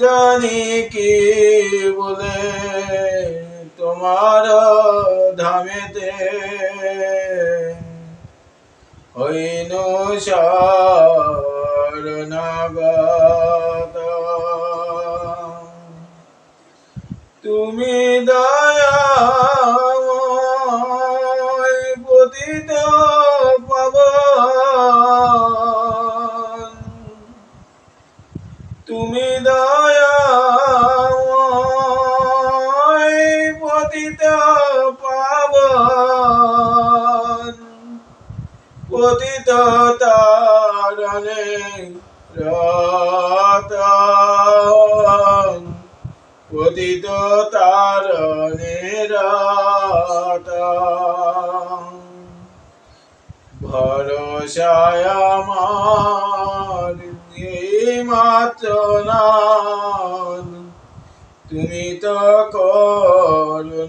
জানি কি বলে তোমার ধামেতে হইনু শরণাগত। তুমি দয়াময় পতিত পাবন, তুমি দয়াময় পতিত পাবন, পতিত তারণে রতন, পতিত তারণে রতন। ভরসায় আমার মাত্র নাম, তুমি তো করুণাময়।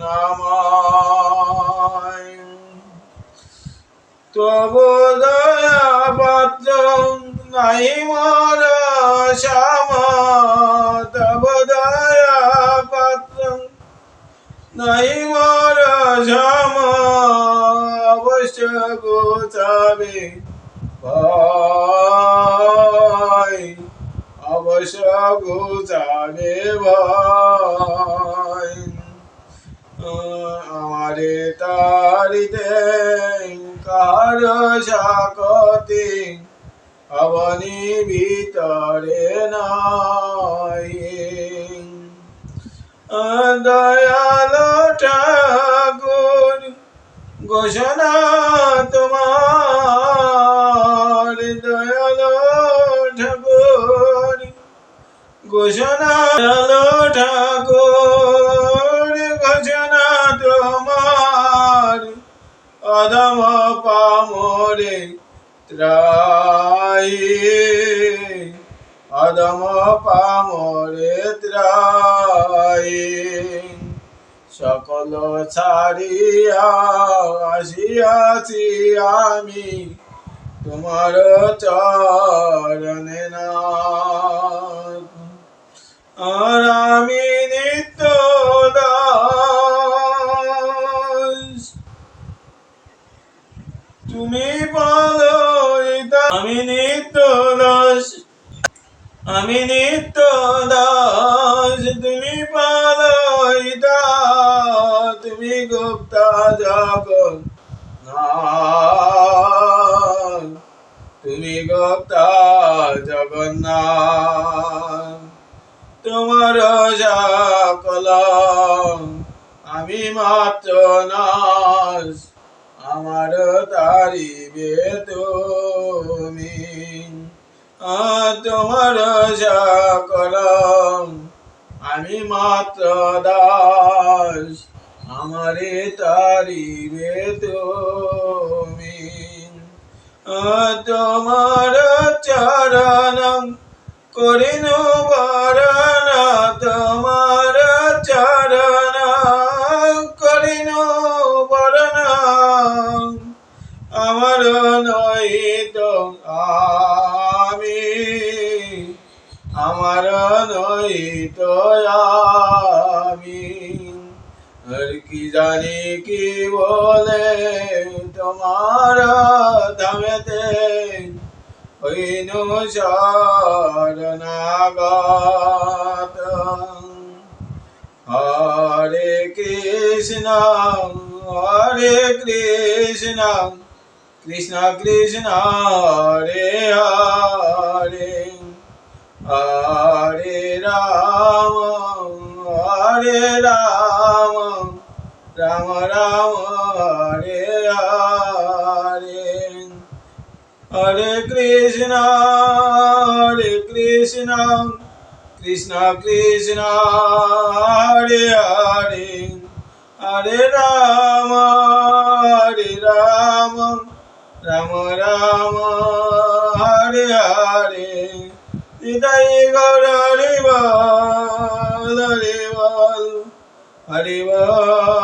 তবু দয়া পাত্র নাই মোর শ্যামা, তবু দয়া পাত্র নাই মোর শ্যামা, অবশ্য গোচাবে ভাই, অবশ্য গোচাবে ভাই। আমারে তারিতে কার সাকতি অবনি ভিতরে নাই। দয়ালো ঠাকুর ঘোষণা তোমার, দয়ালো ঠাকুর ঘোষণা, দয়ালো ঠাকুর ঘোষণা তোমার। অধম পামরে ত্রাই, অধম পামরে ত্রাই। সকল ছাড়িয়া আসিয়াছি আমি তোমার চরণে নাথ। আর আমি নিত্য দাস, তুমি পালয়িতা। আমি নিত্য দাস, আমি নিত্য দাস, তুমি পালয়িতা। তুমি গুপ্তা জগন্নাথ, তুমি গুপ্তা জগন্নাথ। তোমার সকল আমি মাত্র নাস, আমার তারিবে তুমি। তোমার সকল আমি মাত্র দাস, আমারে তারিবে তুমি। তোমার চরণ করিনু বরণ, তোমার চরণ করিনু বরণ। আমার নহিত আমি, আমার নহিত আমি। আর কি জানি কি বলে তোমার ধামেতে হইনু শরণাগত। হরে কৃষ্ণ, হরে কৃষ্ণ, কৃষ্ণ কৃষ্ণ হরে হরে, হরে রাম, হরে রাম, রাম রাম হরে হরে। হরে কৃষ্ণ, কৃষ্ণ কৃষ্ণ হরে হরে, হরে রাম, রাম রাম হরে হরে। নিতাই গৌর হরি বল, হরি বল, হরি বল।